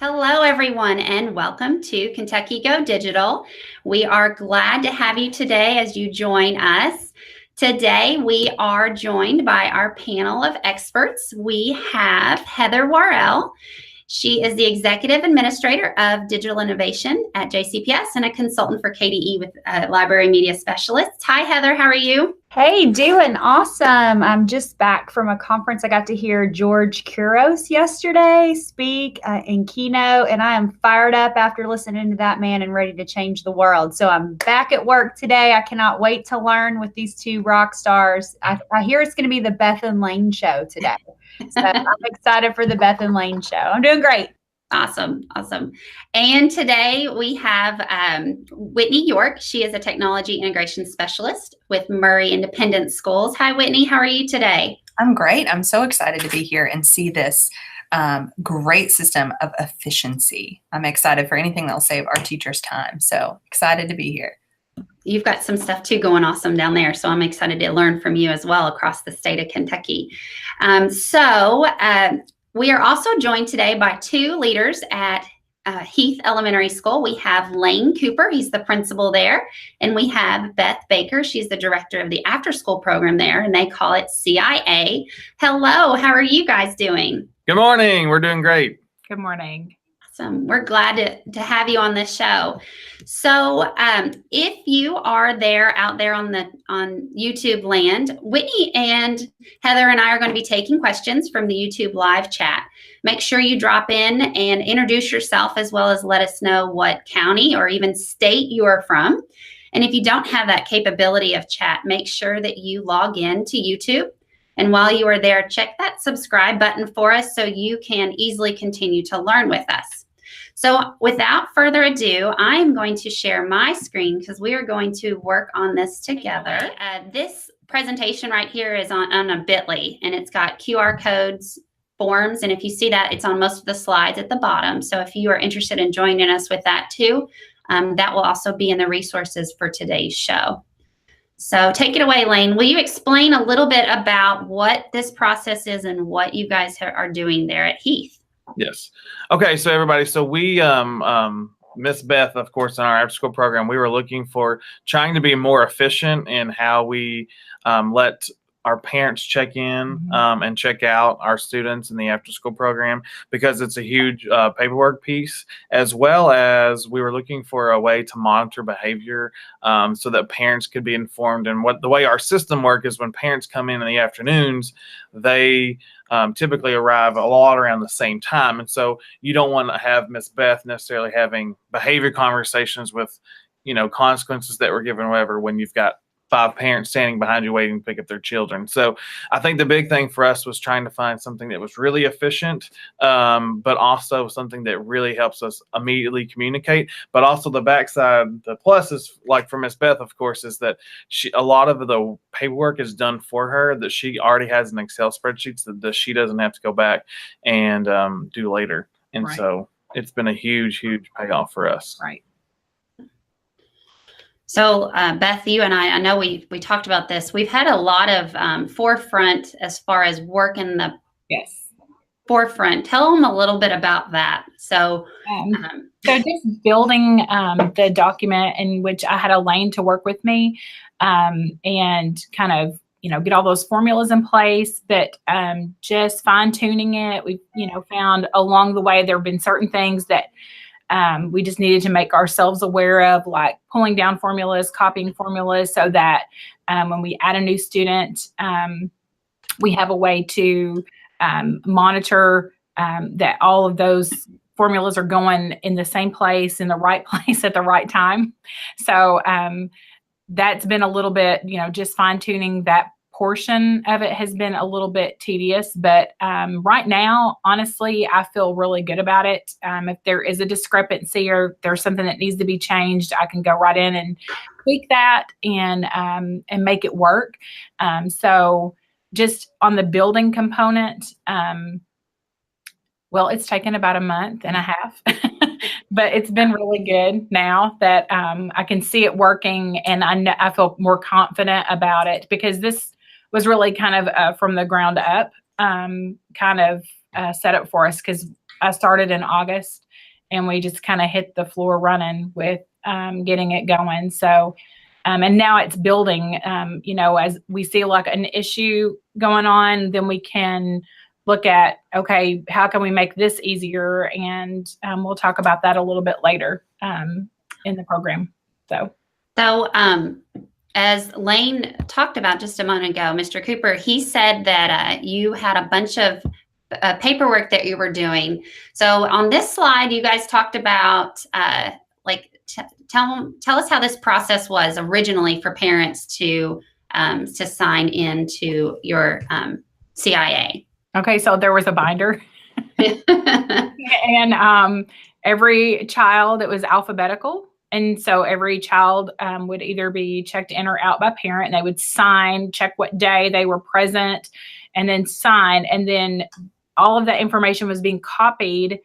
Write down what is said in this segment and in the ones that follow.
Hello, everyone, and welcome to Kentucky Go Digital. We are glad to have you today as you join us. Today, we are joined by our panel of experts. We have Heather Worrell. She is the Executive Administrator of Digital Innovation at JCPS and a consultant for KDE with Library Media Specialists. Hi, Heather. How are you? Hey, doing awesome. I'm just back from a conference. I got to hear George Couros yesterday speak in keynote, and I am fired up after listening to that man and ready to change the world. So I'm back at work today. I cannot wait to learn with these two rock stars. I hear it's going to be the Beth and Laine show today. So I'm excited for the Beth and Laine show. I'm doing great. Awesome. And today we have Whitney York. She is a technology integration specialist with Murray Independent Schools. Hi, Whitney. How are you today? I'm great. I'm so excited to be here and see this great system of efficiency. I'm excited for anything that'll save our teachers time. So excited to be here. You've got some stuff too going awesome down there. So I'm excited to learn from you as well across the state of Kentucky. We are also joined today by two leaders at Heath Elementary School. We have Laine Cooper, he's the principal there, and we have Beth Baker, she's the director of the after school program there, and they call it CIA. Hello, how are you guys doing? Good morning, we're doing great. Good morning. Awesome. We're glad to have you on this show. So if you are out there on YouTube land, Whitney and Heather and I are going to be taking questions from the YouTube live chat. Make sure you drop in and introduce yourself, as well as let us know what county or even state you are from. And if you don't have that capability of chat, make sure that you log in to YouTube. And while you are there, check that subscribe button for us so you can easily continue to learn with us. So without further ado, I'm going to share my screen because we are going to work on this together. This presentation right here is on a bit.ly, and it's got QR codes, forms, and if you see that, it's on most of the slides at the bottom. So if you are interested in joining us with that too, that will also be in the resources for today's show. So take it away, Laine. Will you explain a little bit about what this process is and what you guys are doing there at Heath? Yes. Okay, so everybody, so we, Miss Beth, of course, in our after school program, we were looking for trying to be more efficient in how we let our parents check in and check out our students in the after school program, because it's a huge paperwork piece, as well as we were looking for a way to monitor behavior so that parents could be informed. And the way our system works is when parents come in the afternoons, they typically arrive a lot around the same time. And so you don't want to have Miss Beth necessarily having behavior conversations with, consequences that were given, whatever, when you've got 5 parents standing behind you waiting to pick up their children. So I think the big thing for us was trying to find something that was really efficient, but also something that really helps us immediately communicate. But also the backside, the plus is, like for Miss Beth, of course, is that a lot of the paperwork is done for her, that she already has an Excel spreadsheet that she doesn't have to go back and do later. And so it's been a huge, huge payoff for us. Right. So Beth, you and I know we talked about this. We've had a lot of forefront as far as work in the forefront. Tell them a little bit about that. So just building the document in which I had a Laine to work with me and kind of, get all those formulas in place, but just fine tuning it. We, found along the way, there have been certain things that we just needed to make ourselves aware of, like pulling down formulas, copying formulas, so that when we add a new student, we have a way to monitor that all of those formulas are going in the same place, in the right place at the right time. So that's been a little bit, just fine tuning that portion of it has been a little bit tedious, but right now, honestly, I feel really good about it. If there is a discrepancy or there's something that needs to be changed, I can go right in and tweak that and make it work. So just on the building component, well, it's taken about a month and a half, but it's been really good now that I can see it working, and I feel more confident about it, because this was really kind of from the ground up set up for us, because I started in August and we just kind of hit the floor running with getting it going. So, and now it's building, as we see like an issue going on, then we can look at, okay, how can we make this easier? And we'll talk about that a little bit later in the program. So, as Laine talked about just a moment ago, Mr. Cooper, he said that you had a bunch of paperwork that you were doing. So on this slide, you guys talked about tell us how this process was originally for parents to sign into your CIA. Okay, so there was a binder, and every child, it was alphabetical. And so every child would either be checked in or out by parent, and they would sign, check what day they were present, and then sign. And then all of that information was being copied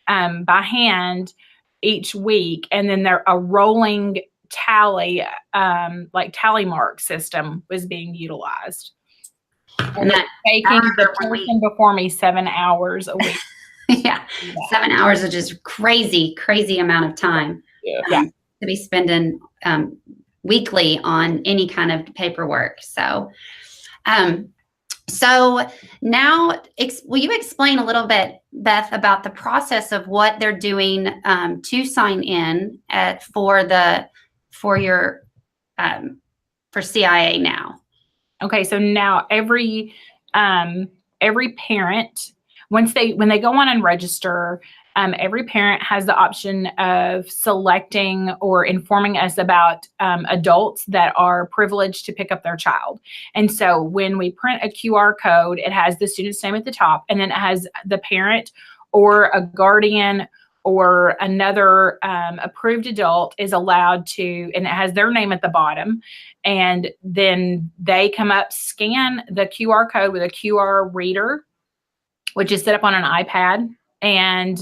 by hand each week. And then a rolling tally, like tally mark system was being utilized. And that's taking the person before me 7 hours a week. Yeah, 7 hours, which is crazy amount of time. Yeah. To be spending weekly on any kind of paperwork. So, so now, will you explain a little bit, Beth, about the process of what they're doing to sign in for CIA now? Okay, so now every parent, when they go on and register, every parent has the option of selecting or informing us about adults that are privileged to pick up their child. And so when we print a QR code, it has the student's name at the top, and then it has the parent or a guardian or another approved adult is allowed to, and it has their name at the bottom. And then they come up, scan the QR code with a QR reader, which is set up on an iPad, and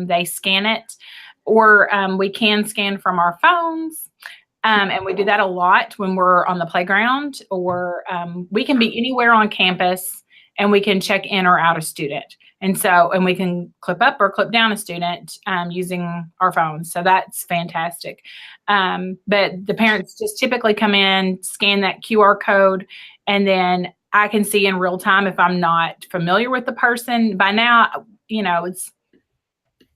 they scan it, or we can scan from our phones. And we do that a lot when we're on the playground, or we can be anywhere on campus and we can check in or out a student. And we can clip up or clip down a student using our phones. So that's fantastic. But the parents just typically come in, scan that QR code, and then I can see in real time if I'm not familiar with the person. By now, it's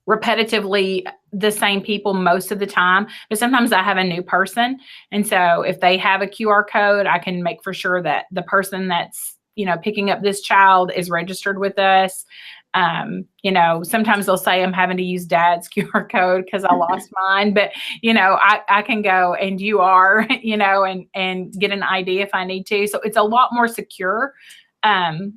repetitively the same people most of the time, but sometimes I have a new person. And so if they have a QR code, I can make for sure that the person that's, picking up this child is registered with us. Sometimes they'll say I'm having to use dad's QR code because I lost mine, but I can go and you are, and get an ID if I need to. So it's a lot more secure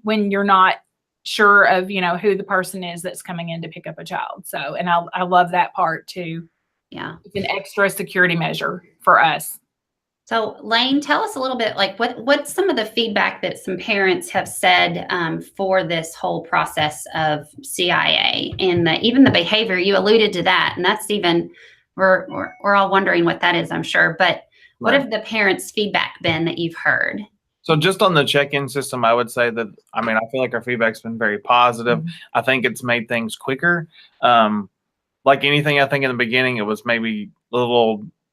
when you're not sure of, who the person is that's coming in to pick up a child. So, and I love that part too. Yeah. It's an extra security measure for us. So Laine, tell us a little bit, like what's some of the feedback that some parents have said for this whole process of CIA and even the behavior. You alluded to that, and that's even, we're all wondering what that is, I'm sure. But what have the parents' feedback been that you've heard? So just on the check-in system, I would say that, I feel like our feedback's been very positive. Mm-hmm. I think it's made things quicker. Like anything, I think in the beginning, it was maybe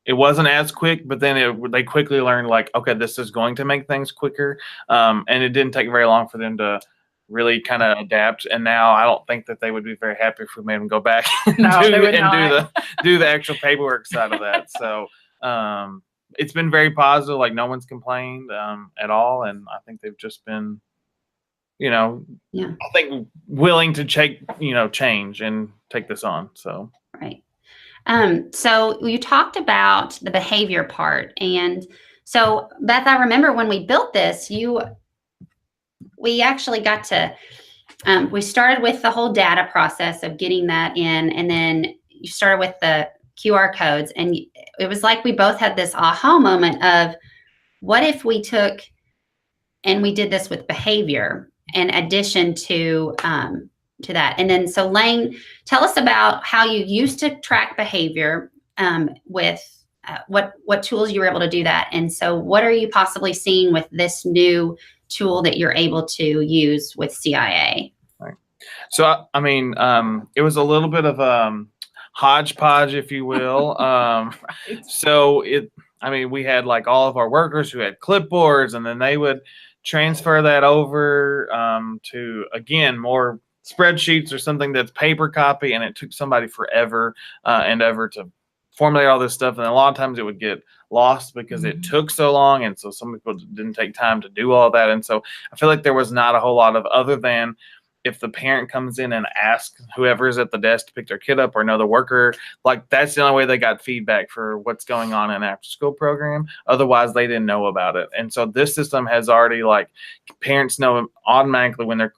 it wasn't as quick, but then they quickly learned, like, okay, this is going to make things quicker. And it didn't take very long for them to really kind of adapt. And now I don't think that they would be very happy if we made them go back and do the actual paperwork side of that. So it's been very positive. Like, no one's complained at all. And I think they've just been, I think willing to change and take this on. So, right. So you talked about the behavior part. And so Beth, I remember when we built this, we actually got to, we started with the whole data process of getting that in, and then you started with the QR codes, and it was like we both had this aha moment of, what if we took and we did this with behavior in addition to that? And then, so Laine, tell us about how you used to track behavior with what tools you were able to do that. And so what are you possibly seeing with this new tool that you're able to use with CIA? Right. So, it was a little bit of, hodgepodge, if you will. So we had like all of our workers who had clipboards, and then they would transfer that over to, again, more spreadsheets or something that's paper copy, and it took somebody forever and ever to formulate all this stuff. And a lot of times it would get lost because it took so long, and so some people didn't take time to do all that. And so I feel like there was not a whole lot of, other than if the parent comes in and asks whoever's at the desk to pick their kid up, or know the worker, like that's the only way they got feedback for what's going on in an after school program. Otherwise they didn't know about it. And so this system has already, like, parents know automatically when their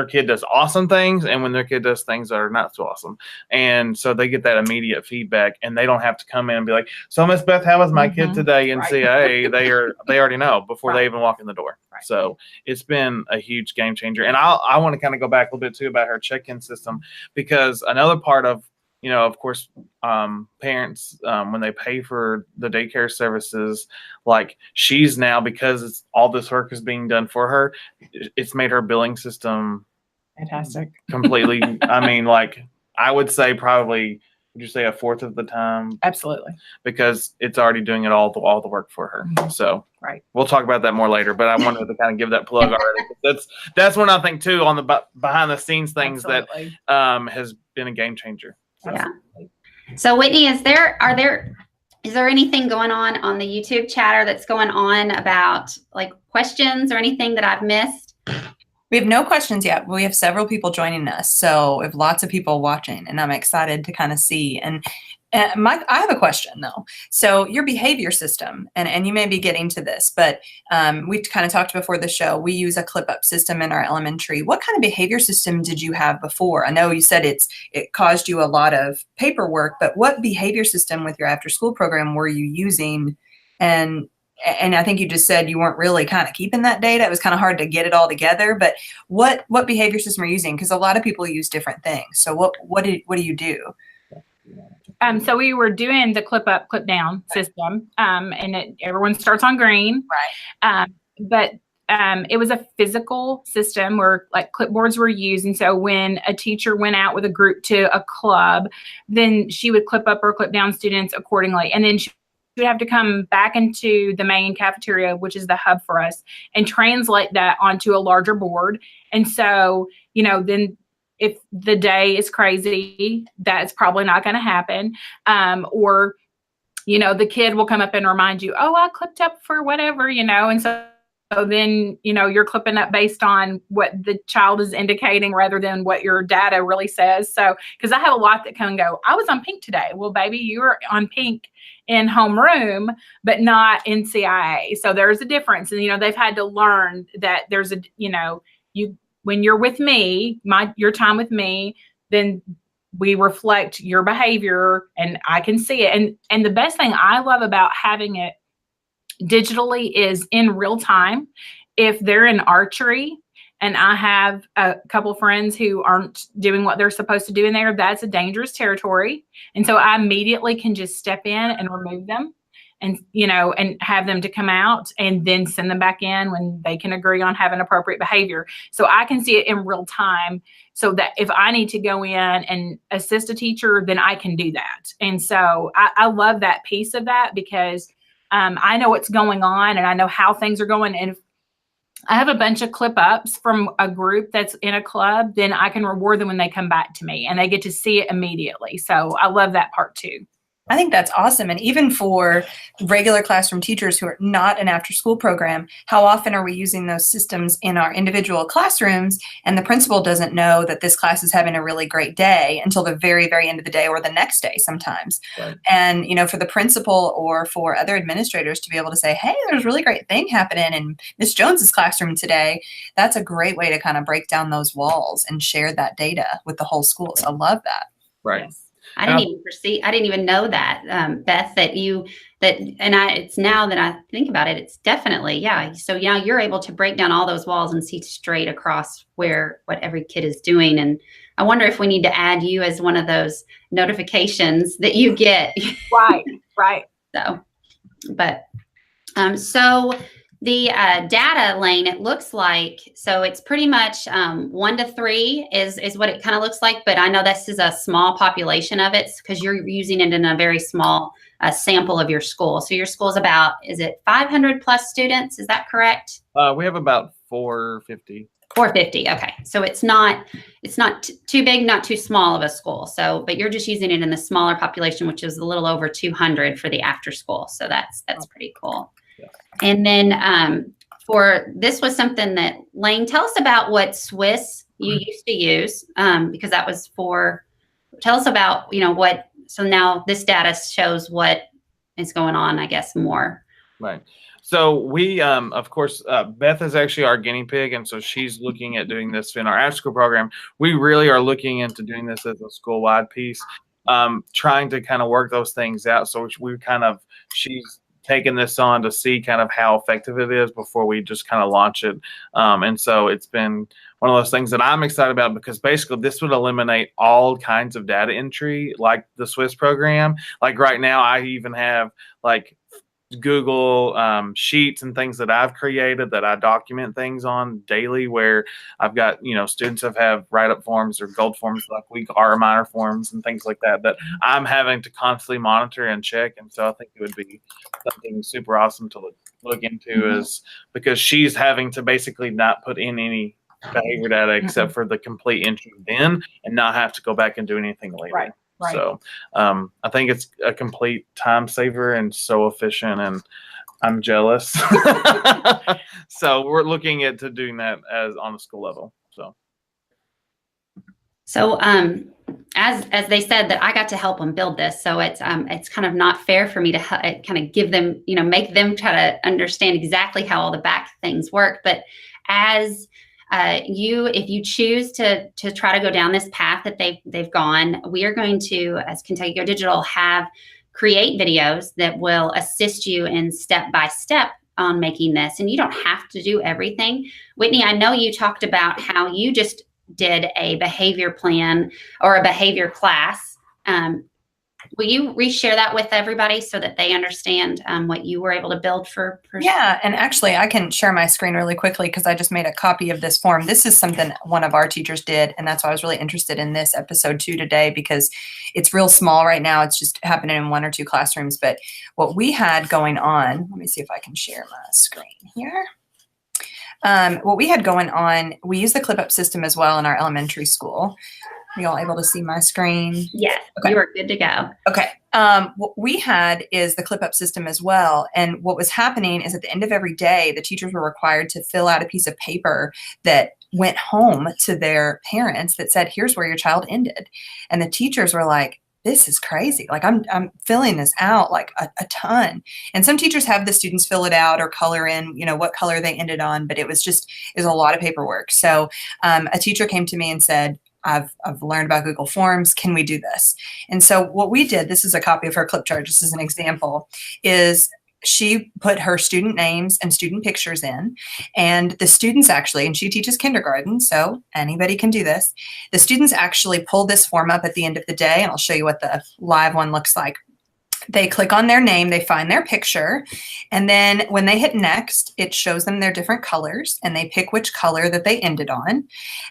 kid does awesome things and when their kid does things that are not so awesome. And so they get that immediate feedback, and they don't have to come in and be like, so Miss Beth, how was my kid today in CIA? They already know before they even walk in the door. Right. So it's been a huge game changer. And I want to kind of go back a little bit too about her check-in system, because another part of, of course, parents, when they pay for the daycare services, like, she's now, because all this work is being done for her, it's made her billing system fantastic. Completely. I mean, like, I would say probably, would you say a fourth of the time? Absolutely. Because it's already doing it all the work for her. So right. We'll talk about that more later, but I wanted to kind of give that plug already. That's one, I think, too, on the behind the scenes things Absolutely. That has been a game changer. Yeah. So Whitney, is there anything going on the YouTube chatter that's going on about, like, questions or anything that I've missed? We have no questions yet, but we have several people joining us. So we have lots of people watching, and I'm excited to kind of see. And Mike, I have a question though. So your behavior system, and you may be getting to this, but we kind of talked before the show, we use a ClipUp system in our elementary. What kind of behavior system did you have before? I know you said it caused you a lot of paperwork, but what behavior system with your after school program were you using? And I think you just said you weren't really kind of keeping that data. It was kind of hard to get it all together, but what behavior system are you using? Because a lot of people use different things. So what do you do? So we were doing the clip up, clip down system, and everyone starts on green. Right. But it was a physical system where, like, clipboards were used. And so when a teacher went out with a group to a club, then she would clip up or clip down students accordingly. And then she would have to come back into the main cafeteria, which is the hub for us, and translate that onto a larger board. And so, then if the day is crazy, that's probably not going to happen. Or, the kid will come up and remind you, oh, I clipped up for whatever, and so then, you're clipping up based on what the child is indicating rather than what your data really says. So, because I have a lot that come and go, I was on pink today. Well, baby, you were on pink in homeroom, but not in CIA. So there's a difference. And, they've had to learn that there's when you're with me, your time with me, then we reflect your behavior and I can see it. And the best thing I love about having it digitally is in real time. If they're in archery and I have a couple friends who aren't doing what they're supposed to do in there, that's a dangerous territory. And so I immediately can just step in and remove them and have them to come out and then send them back in when they can agree on having appropriate behavior. So I can see it in real time, so that if I need to go in and assist a teacher, then I can do that. And so I love that piece of that, because I know what's going on and I know how things are going. And if I have a bunch of clip ups from a group that's in a club, then I can reward them when they come back to me and they get to see it immediately. So I love that part too. I think that's awesome. And even for regular classroom teachers who are not an after school program, how often are we using those systems in our individual classrooms, and the principal doesn't know that this class is having a really great day until the very, very end of the day or the next day sometimes. Right. And, for the principal or for other administrators to be able to say, hey, there's a really great thing happening in Miss Jones's classroom today, that's a great way to kind of break down those walls and share that data with the whole school. So I love that. Right. Yes. I didn't even know that, Beth, it's now that I think about it, it's definitely, yeah. So yeah, you're able to break down all those walls and see straight across what every kid is doing. And I wonder if we need to add you as one of those notifications that you get. Right. So, but, so The data, Laine, it looks like, so it's pretty much 1 to 3 is what it kind of looks like, but I know this is a small population of it because you're using it in a very small sample of your school. So your school's about, is it 500 plus students? Is that correct? We have about 450. 450. Okay. So it's not too big, not too small of a school. So, but you're just using it in the smaller population, which is a little over 200 for the after school. So that's pretty cool. Yeah. And then this was something that Laine, tell us about what Swiss you used to use, because that was tell us about, so now this data shows what is going on, I guess, more. Right. So we, of course, Beth is actually our guinea pig, and so she's looking at doing this in our after-school program. We really are looking into doing this as a school-wide piece, trying to kind of work those things out. So she's taken this on to see kind of how effective it is before we just kind of launch it. And so it's been one of those things that I'm excited about, because basically this would eliminate all kinds of data entry like the Swiss program. Like right now, I even have like Google sheets and things that I've created that I document things on daily, where I've got, students have write-up forms or gold forms like week or minor forms and things like that I'm having to constantly monitor and check. And so I think it would be something super awesome to look into, is because she's having to basically not put in any behavior data except for the complete entry then, and not have to go back and do anything later. Right. So I think it's a complete time saver and so efficient, and I'm jealous. So we're looking into doing that as on a school level. So as they said, that I got to help them build this, so it's kind of not fair for me to kind of give them, make them try to understand exactly how all the back things work. But as if you choose to try to go down this path that they've gone, we are going to, as Kentucky Go Digital, create videos that will assist you in step by step on making this. And you don't have to do everything. Whitney, I know you talked about how you just did a behavior plan or a behavior class. Will you reshare that with everybody so that they understand what you were able to build for? Yeah, and actually I can share my screen really quickly because I just made a copy of this form. This is something one of our teachers did, and that's why I was really interested in this episode 2 today, because it's real small right now. It's just happening in 1 or 2 classrooms. But what we had going on, let me see if I can share my screen here. What we had going on, we use the clip-up system as well in our elementary school. Are you all able to see my screen? Yes, okay. You are good to go. Okay. What we had is the clip-up system as well. And what was happening is at the end of every day, the teachers were required to fill out a piece of paper that went home to their parents that said, here's where your child ended. And the teachers were like, this is crazy. Like I'm filling this out like a ton. And some teachers have the students fill it out or color in, what color they ended on, but it was a lot of paperwork. So a teacher came to me and said, I've learned about Google Forms. Can we do this? And so what we did, this is a copy of her clip chart, just as an example, is she put her student names and student pictures in, and the students actually, and she teaches kindergarten, so anybody can do this. The students actually pull this form up at the end of the day, and I'll show you what the live one looks like. They click on their name, they find their picture, and then when they hit next, it shows them their different colors, and they pick which color that they ended on.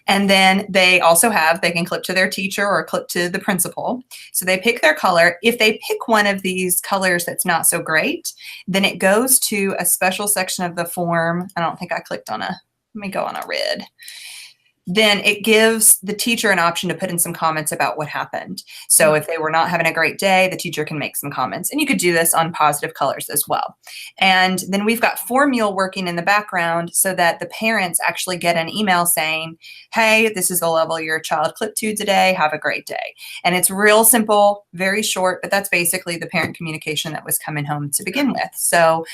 And then they also they can clip to their teacher or clip to the principal. So they pick their color. If they pick one of these colors that's not so great, then it goes to a special section of the form. I don't think I clicked on let me go on a red. Then it gives the teacher an option to put in some comments about what happened. So if they were not having a great day, the teacher can make some comments. And you could do this on positive colors as well. And then we've got Formule working in the background so that the parents actually get an email saying, hey, this is the level your child clipped to today. Have a great day. And it's real simple, very short, but that's basically the parent communication that was coming home to begin with. So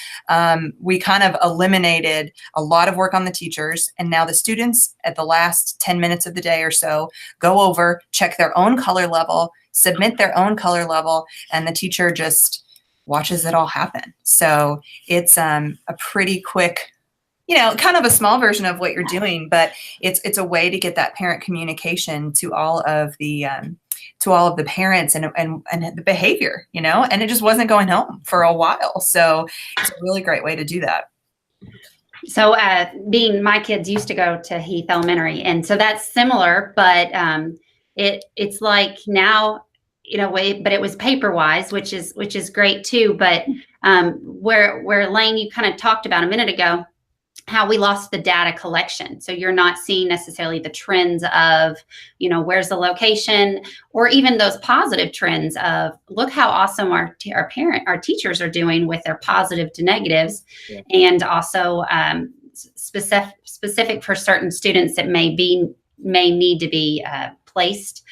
we kind of eliminated a lot of work on the teachers. And now the students at the last 10 minutes of the day or so go over, check their own color level, submit their own color level, and the teacher just watches it all happen. So it's a pretty quick, kind of a small version of what you're doing, but it's a way to get that parent communication to all of the parents and the behavior, and it just wasn't going home for a while. So it's a really great way to do that. So being my kids used to go to Heath Elementary, and so that's similar, but it's like now in a way, but it was paper wise, which is great too. But where Laine, you kind of talked about a minute ago, how we lost the data collection. So you're not seeing necessarily the trends of, where's the location, or even those positive trends of look how awesome our teachers are doing with their positive to negatives. Yeah. And also specific for certain students that may need to be placed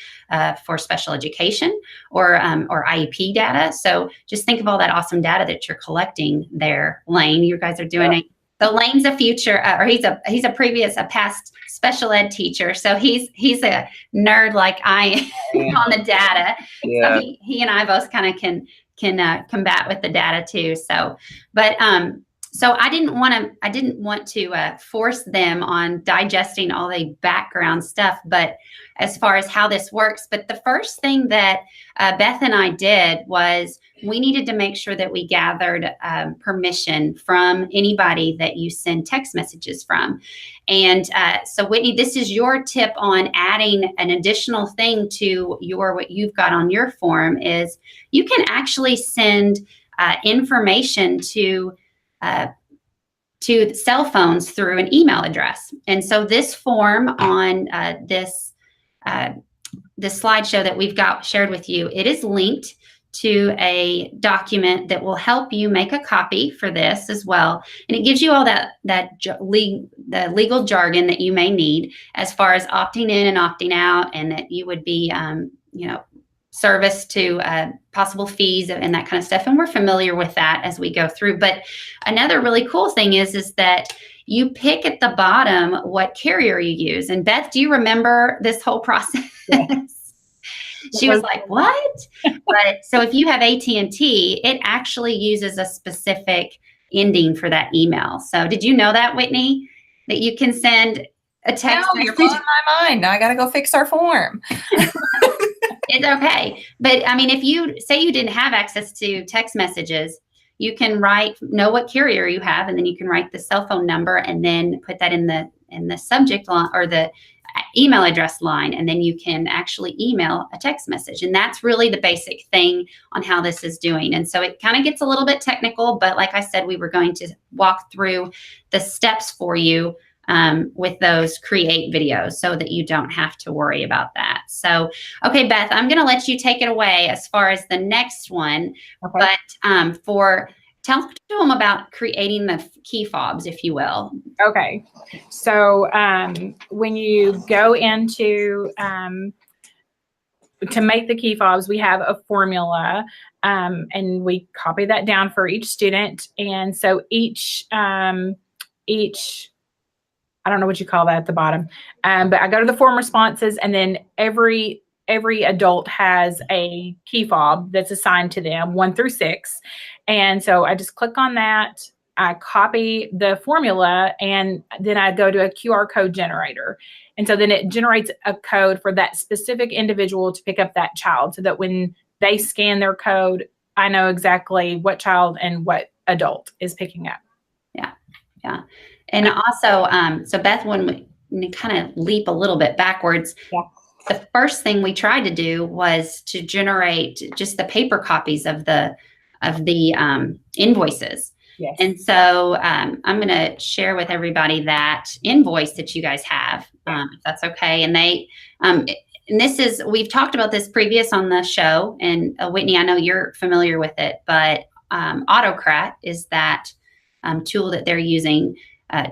for special education or IEP data. So just think of all that awesome data that you're collecting there, Laine. You guys are doing it. So Laine's a future, or he's a past special ed teacher. So he's a nerd like I am on the data. Yeah. So he and I both kind of can combat with the data too. So, but so I didn't want to force them on digesting all the background stuff, but as far as how this works. But the first thing that Beth and I did was we needed to make sure that we gathered permission from anybody that you send text messages from. And so Whitney, this is your tip on adding an additional thing to what you've got on your form is you can actually send information to cell phones through an email address. And so this form on this slideshow that we've got shared with you, it is linked to a document that will help you make a copy for this as well. And it gives you all the legal jargon that you may need as far as opting in and opting out, and that you would be, service to possible fees and that kind of stuff. And we're familiar with that as we go through. But another really cool thing is that you pick at the bottom what carrier you use. And Beth, do you remember this whole process? Yes. She was like, what? But so if you have AT&T, it actually uses a specific ending for that email. So did you know that, Whitney, that you can send a text message? You're blowing my mind. Now I got to go fix our form. It's okay. But I mean, if you say you didn't have access to text messages, you can know what carrier you have, and then you can write the cell phone number and then put that in the subject line or the email address line, and then you can actually email a text message. And that's really the basic thing on how this is doing. And so it kind of gets a little bit technical, but like I said, we were going to walk through the steps for you with those create videos so that you don't have to worry about that. So, okay, Beth, I'm going to let you take it away as far as the next one, okay. But tell them about creating the key fobs, if you will. Okay. So when you go into to make the key fobs, we have a formula and we copy that down for each student. And so each I don't know what you call that at the bottom, but I go to the form responses, and then every adult has a key fob that's assigned to them, 1 through 6. And so I just click on that, I copy the formula, and then I go to a QR code generator. And so then it generates a code for that specific individual to pick up that child, so that when they scan their code, I know exactly what child and what adult is picking up. Yeah. Yeah. And also, so Beth, when we kind of leap a little bit backwards, yeah. The first thing we tried to do was to generate just the paper copies of the invoices. Yes. And so I'm going to share with everybody that invoice that you guys have, if that's okay. And and this is, we've talked about this previous on the show, and Whitney, I know you're familiar with it, but Autocrat is that tool that they're using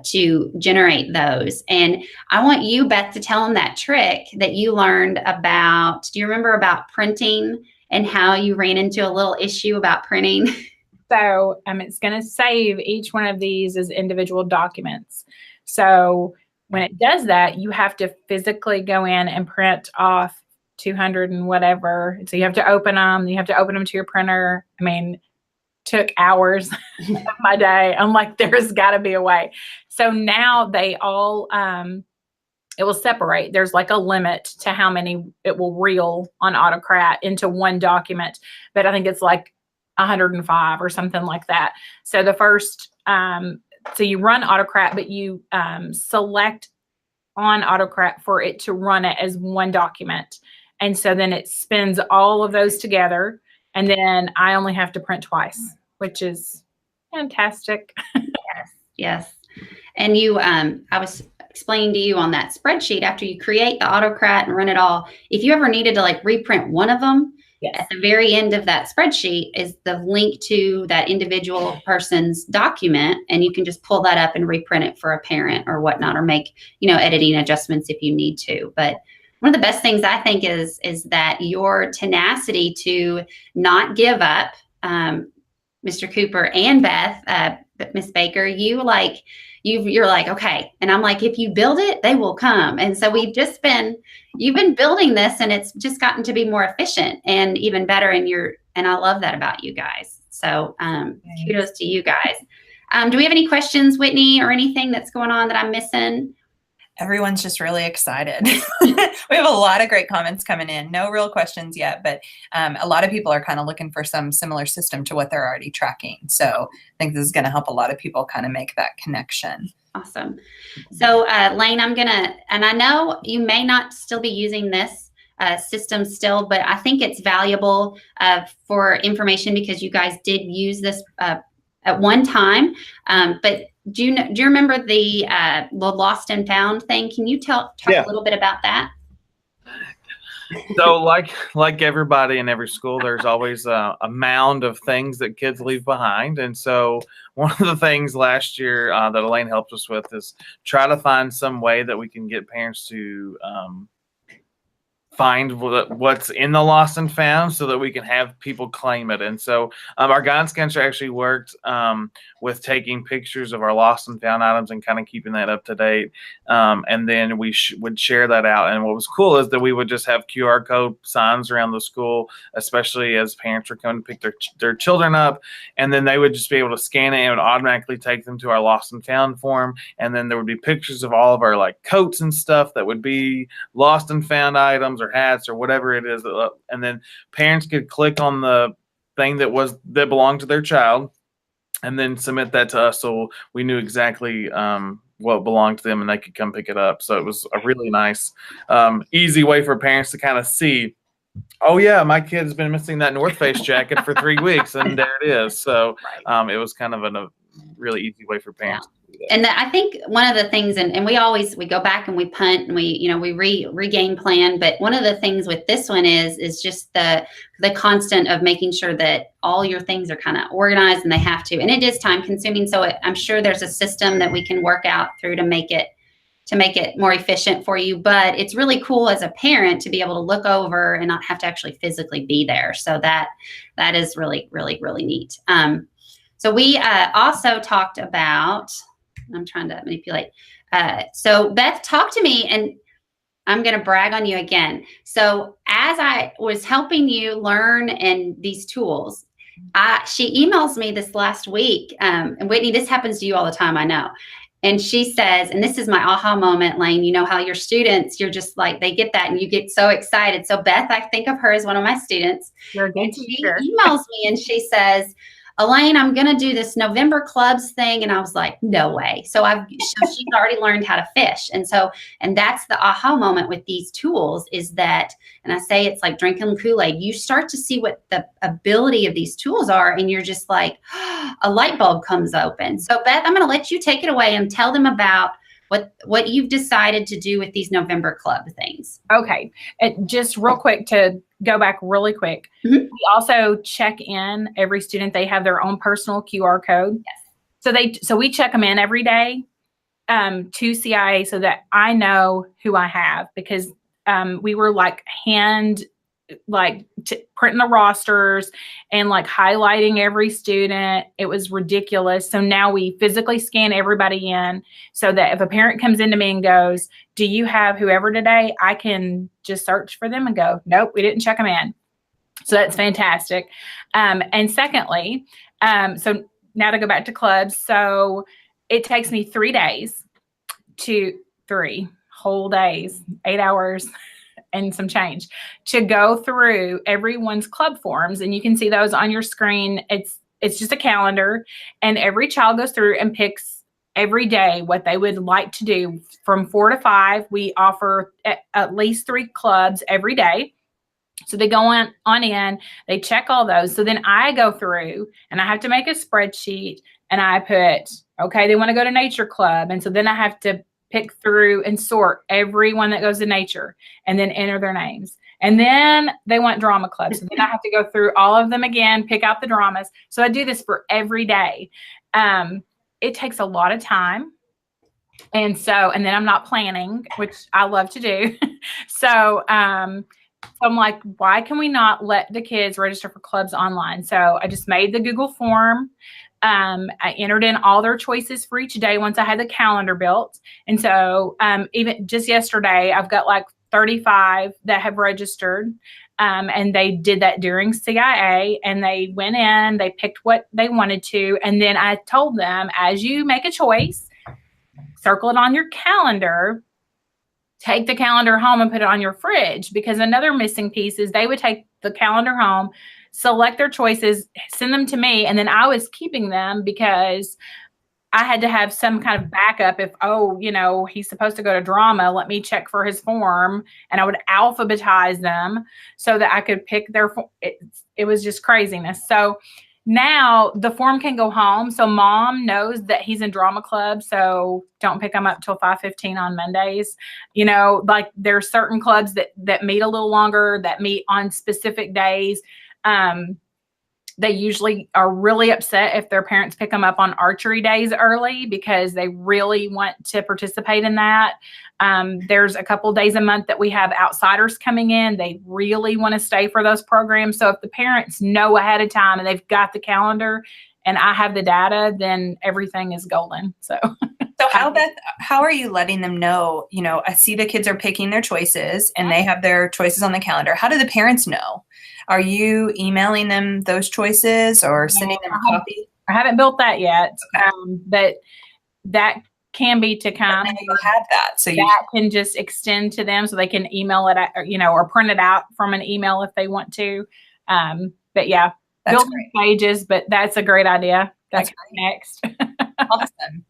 to generate those. And I want you, Beth, to tell them that trick that you learned about. Do you remember about printing and how you ran into a little issue about printing? So it's going to save each one of these as individual documents. So when it does that, you have to physically go in and print off 200 and whatever. So you have to open them. You have to open them to your printer. I mean, took hours of my day. I'm like, there's got to be a way. So now they all, it will separate. There's like a limit to how many it will reel on Autocrat into one document. But I think it's like 105 or something like that. So the first so you run Autocrat, but you select on Autocrat for it to run it as one document. And so then it spins all of those together. And then I only have to print twice, which is fantastic. Yes. And you, I was explaining to you on that spreadsheet, after you create the Autocrat and run it all, if you ever needed to like reprint one of them, at the very end of that spreadsheet is the link to that individual person's document. And you can just pull that up and reprint it for a parent or whatnot, or make, editing adjustments if you need to. But one of the best things I think is that your tenacity to not give up, Mr. Cooper and Beth, Miss Baker, you're like, okay. And I'm like, if you build it, they will come. And so you've been building this, and it's just gotten to be more efficient and even better. And I love that about you guys. So kudos to you guys. Do we have any questions, Whitney, or anything that's going on that I'm missing? Everyone's just really excited. We have a lot of great comments coming in. No real questions yet, but a lot of people are kind of looking for some similar system to what they're already tracking. So I think this is going to help a lot of people kind of make that connection. Awesome. So Laine, and I know you may not still be using this system still, but I think it's valuable for information because you guys did use this at one time. But do you remember the lost and found thing? Can you talk a little bit about that? So like everybody in every school, there's always a mound of things that kids leave behind. And so one of the things last year that Elaine helped us with is try to find some way that we can get parents to find what's in the lost and found so that we can have people claim it. And so our guidance counselor actually worked with taking pictures of our lost and found items and kind of keeping that up to date. And then we would share that out. And what was cool is that we would just have QR code signs around the school, especially as parents were coming to pick their children up. And then they would just be able to scan it and it would automatically take them to our lost and found form. And then there would be pictures of all of our like coats and stuff that would be lost and found items or hats or whatever it is, and then parents could click on the thing that belonged to their child and then submit that to us so we knew exactly what belonged to them and they could come pick it up. So it was a really nice easy way for parents to kind of see, oh yeah, my kid's been missing that North Face jacket for 3 weeks and there it is. So it was kind of a really easy way for parents. Yeah. And I think one of the things, and we go back and we punt and we regain plan. But one of the things with this one is just the constant of making sure that all your things are kind of organized, and they have to, and it is time consuming. So I'm sure there's a system that we can work out through to make it more efficient for you. But it's really cool as a parent to be able to look over and not have to actually physically be there. So that is really, really, really neat. So we also talked about, I'm trying to manipulate. So Beth, talk to me, and I'm going to brag on you again. So as I was helping you learn and these tools, she emails me this last week. And Whitney, this happens to you all the time, I know. And she says, and this is my aha moment, Laine, you know how your students, you're just like, they get that and you get so excited. So Beth, I think of her as one of my students. You're a good teacher. She emails me and she says, Elaine, I'm going to do this November clubs thing. And I was like, no way. So she's already learned how to fish. And that's the aha moment with these tools is that, and I say it's like drinking Kool-Aid, you start to see what the ability of these tools are. And you're just like, a light bulb comes open. So Beth, I'm going to let you take it away and tell them about what you've decided to do with these November club things. Okay. Just real quick to go back really quick. Mm-hmm. We also check in every student. They have their own personal QR code. Yes. So we check them in every day to CIA so that I know who I have, because we were printing the rosters and like highlighting every student. It was ridiculous. So now we physically scan everybody in so that if a parent comes into me and goes, do you have whoever today? I can just search for them and go, nope, we didn't check them in. So that's fantastic. And secondly, so now to go back to clubs. So it takes me 3 days to 3 whole days, 8 hours and some change to go through everyone's club forms. And you can see those on your screen. It's just a calendar, and every child goes through and picks every day what they would like to do from 4 to 5. We offer at least 3 clubs every day. So they go on in, they check all those. So then I go through and I have to make a spreadsheet and I put, okay, they want to go to nature club. And so then I have to pick through and sort everyone that goes to nature and then enter their names. And then they want drama club. So then I have to go through all of them again, pick out the dramas. So I do this for every day. It takes a lot of time. And then I'm not planning, which I love to do. So I'm like, why can we not let the kids register for clubs online? So I just made the Google form. I entered in all their choices for each day once I had the calendar built. And so even just yesterday, I've got like 35 that have registered. And they did that during CIA, and they went in, they picked what they wanted to. And then I told them, as you make a choice, circle it on your calendar, take the calendar home and put it on your fridge, because another missing piece is they would take the calendar home, select their choices, send them to me. And then I was keeping them because I had to have some kind of backup. If, he's supposed to go to drama, let me check for his form. And I would alphabetize them so that I could pick their form. It was just craziness. So now the form can go home. So mom knows that he's in drama club. So don't pick him up till 5:15 on Mondays. Like there are certain clubs that meet a little longer, that meet on specific days. They usually are really upset if their parents pick them up on archery days early, because they really want to participate in that. There's a couple days a month that we have outsiders coming in. They really want to stay for those programs. So if the parents know ahead of time and they've got the calendar and I have the data, then everything is golden. So how are you letting them know? I see the kids are picking their choices and they have their choices on the calendar. How do the parents know? Are you emailing them those choices or sending them a copy? I haven't built that yet, okay. But that can be to come. You have that, so that can just extend to them, so they can email it, or print it out from an email if they want to. But yeah, building pages. But that's a great idea. That's next. Awesome.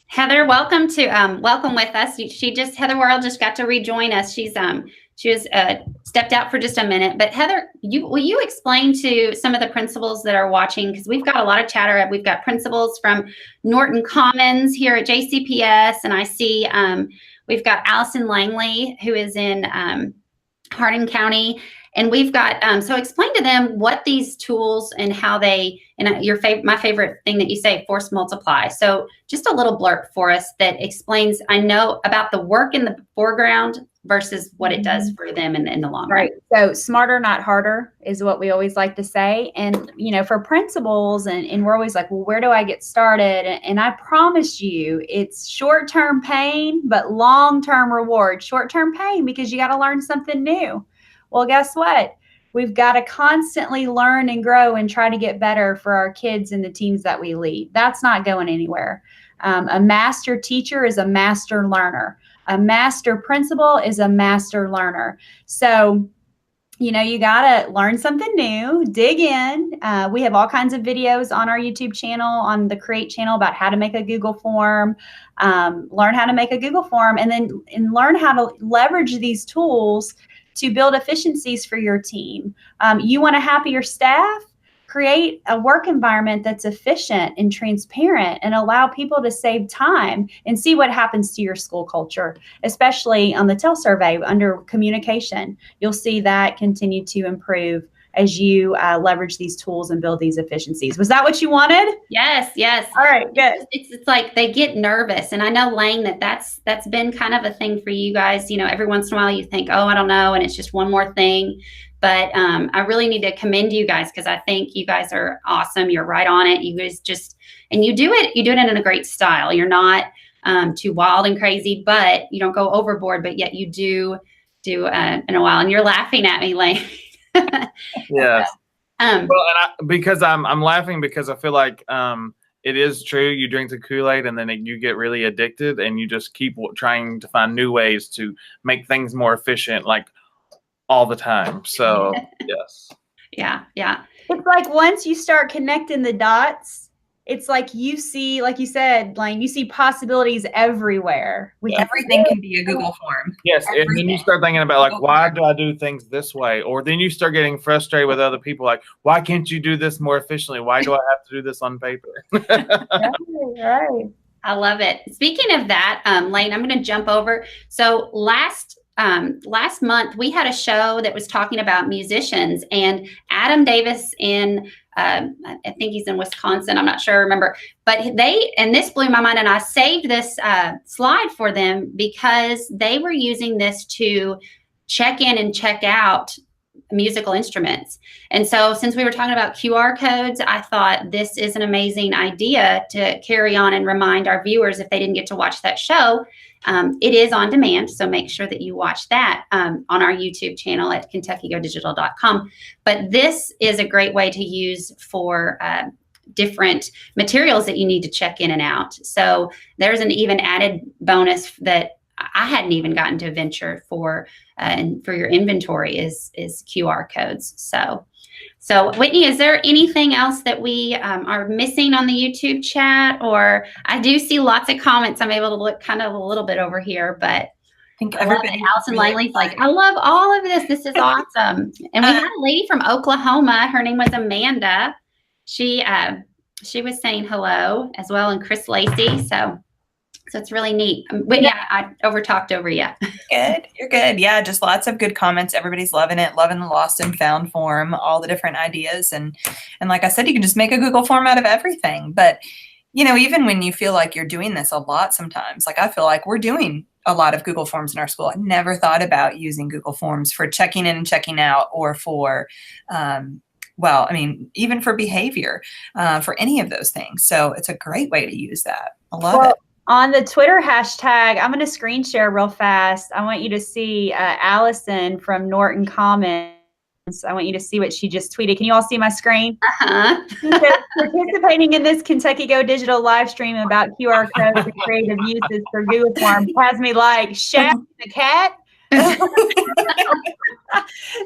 Heather, welcome with us. Heather Worrell just got to rejoin us. She was stepped out for just a minute. But Heather, will you explain to some of the principals that are watching, because we've got a lot of chatter. We've got principals from Norton Commons here at JCPS, and I see we've got Allison Langley, who is in Hardin County. And we've got, so explain to them what these tools and how they, and my favorite thing that you say, force multiply. So just a little blurb for us that explains, I know, about the work in the foreground versus what it does for them in the long run. Right. So smarter, not harder is what we always like to say. And, for principals, and we're always like, well, where do I get started? And I promise you, it's short-term pain, but long-term reward. Short-term pain because you got to learn something new. Well, guess what? We've got to constantly learn and grow and try to get better for our kids and the teams that we lead. That's not going anywhere. A master teacher is a master learner. A master principal is a master learner. So, you got to learn something new, dig in. We have all kinds of videos on our YouTube channel, on the Create channel, about how to make a Google form, learn how to make a Google form, and learn how to leverage these tools to build efficiencies for your team. You want a happier staff? Create a work environment that's efficient and transparent, and allow people to save time, and see what happens to your school culture, especially on the TEL survey under communication. You'll see that continue to improve as you leverage these tools and build these efficiencies. Was that what you wanted? Yes. All right, good. It's like they get nervous. And I know, Laine, that's been kind of a thing for you guys. Every once in a while you think, oh, I don't know, and it's just one more thing. But I really need to commend you guys, because I think you guys are awesome. You're right on it. You guys and you do it in a great style. You're not too wild and crazy, but you don't go overboard, but yet you do in a while. And you're laughing at me, Laine. Yes. Because I'm laughing because I feel like it is true. You drink the Kool-Aid and then you get really addicted, and you just keep trying to find new ways to make things more efficient, like all the time. So yes. Yeah. It's like once you start connecting the dots, it's like you see, like you said, Laine, you see possibilities everywhere. Everything can be a Google form. Yes, and then you start thinking about like, why do I do things this way? Or then you start getting frustrated with other people, like, why can't you do this more efficiently? Why do I have to do this on paper? Right. I love it. Speaking of that, Laine, I'm going to jump over. So last month we had a show that was talking about musicians, and Adam Davis in I think he's in Wisconsin. I'm not sure. I remember, but this blew my mind, and I saved this slide for them because they were using this to check in and check out musical instruments. And so since we were talking about QR codes, I thought this is an amazing idea to carry on and remind our viewers if they didn't get to watch that show. It is on demand, so make sure that you watch that on our YouTube channel at KentuckyGoDigital.com. But this is a great way to use for different materials that you need to check in and out. So there's an even added bonus that I hadn't even gotten to venture for, and for your inventory is QR codes. So Whitney, is there anything else that we are missing on the YouTube chat? Or I do see lots of comments. I'm able to look kind of a little bit over here, but I think everybody, Allison Langley's like, I love all of this. This is awesome. And we had a lady from Oklahoma. Her name was Amanda. She was saying hello as well, and Chris Lacey. So it's really neat. Whitney, I overtalked over you. Good. You're good. Yeah, just lots of good comments. Everybody's loving it, loving the lost and found form, all the different ideas. And like I said, you can just make a Google form out of everything. But, you know, even when you feel like you're doing this a lot sometimes, like I feel like we're doing a lot of Google Forms in our school. I never thought about using Google Forms for checking in and checking out, or for, well, I mean, even for behavior, for any of those things. So it's a great way to use that. I love it. On the Twitter hashtag, I'm going to screen share real fast. I want you to see Allison from Norton Comments. I want you to see what she just tweeted. Can you all see my screen? Participating in this Kentucky Go Digital live stream about QR codes and creative uses for Google Forms has me like, Shaq the cat.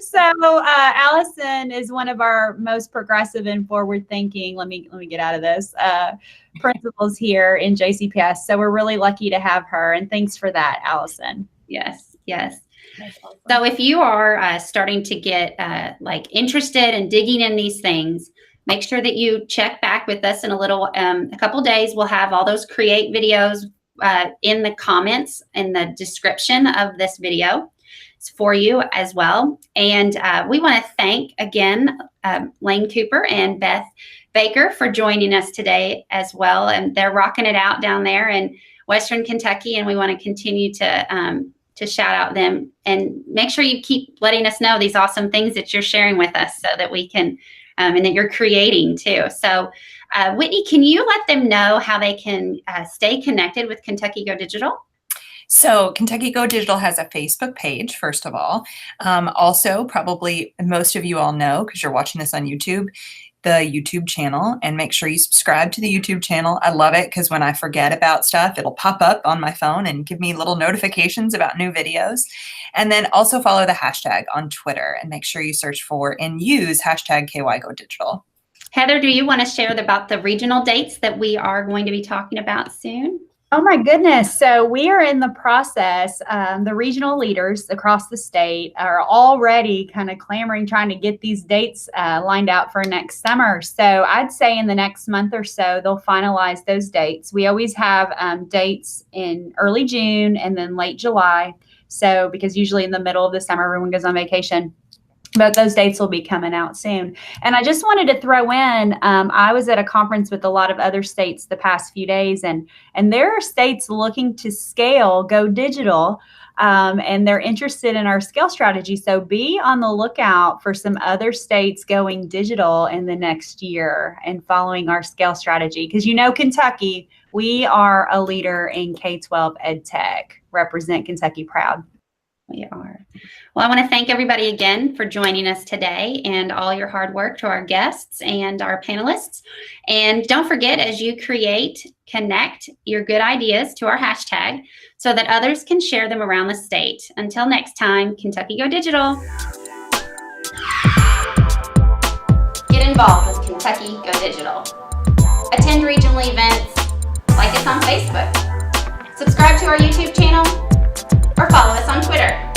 So Allison is one of our most progressive and forward thinking, let me get out of this, principals here in JCPS. So we're really lucky to have her, and thanks for that, Allison. Yes. So if you are starting to get like interested in digging in these things, make sure that you check back with us in a couple days. We'll have all those create videos in the comments in the description of this video for you as well. And we want to thank again Laine Cooper and Beth Baker for joining us today as well. And they're rocking it out down there in Western Kentucky, and we want to continue to shout out them, and make sure you keep letting us know these awesome things that you're sharing with us, so that we can and that you're creating too. So Whitney, can you let them know how they can stay connected with Kentucky Go Digital? So Kentucky Go Digital has a Facebook page, first of all. Also, probably most of you all know, because you're watching this on YouTube, the YouTube channel, and make sure you subscribe to the YouTube channel. I love it because when I forget about stuff, it'll pop up on my phone and give me little notifications about new videos. And then also follow the hashtag on Twitter, and make sure you search for and use hashtag KYGoDigital. Heather, do you want to share about the regional dates that we are going to be talking about soon? Oh my goodness. So we are in the process. The regional leaders across the state are already kind of clamoring, trying to get these dates lined out for next summer. So I'd say in the next month or so, they'll finalize those dates. We always have dates in early June and then late July. So because usually in the middle of the summer, everyone goes on vacation. But those dates will be coming out soon. And I just wanted to throw in, I was at a conference with a lot of other states the past few days, and there are states looking to scale, go digital, and they're interested in our scale strategy. So be on the lookout for some other states going digital in the next year and following our scale strategy. Because you know, Kentucky, we are a leader in K-12 ed tech. Represent Kentucky proud. We are. Well, I want to thank everybody again for joining us today, and all your hard work, to our guests and our panelists. And don't forget, as you create, connect your good ideas to our hashtag so that others can share them around the state. Until next time, Kentucky Go Digital. Get involved with Kentucky Go Digital. attend regional events, like us on Facebook, subscribe to our YouTube channel, or follow us on Twitter.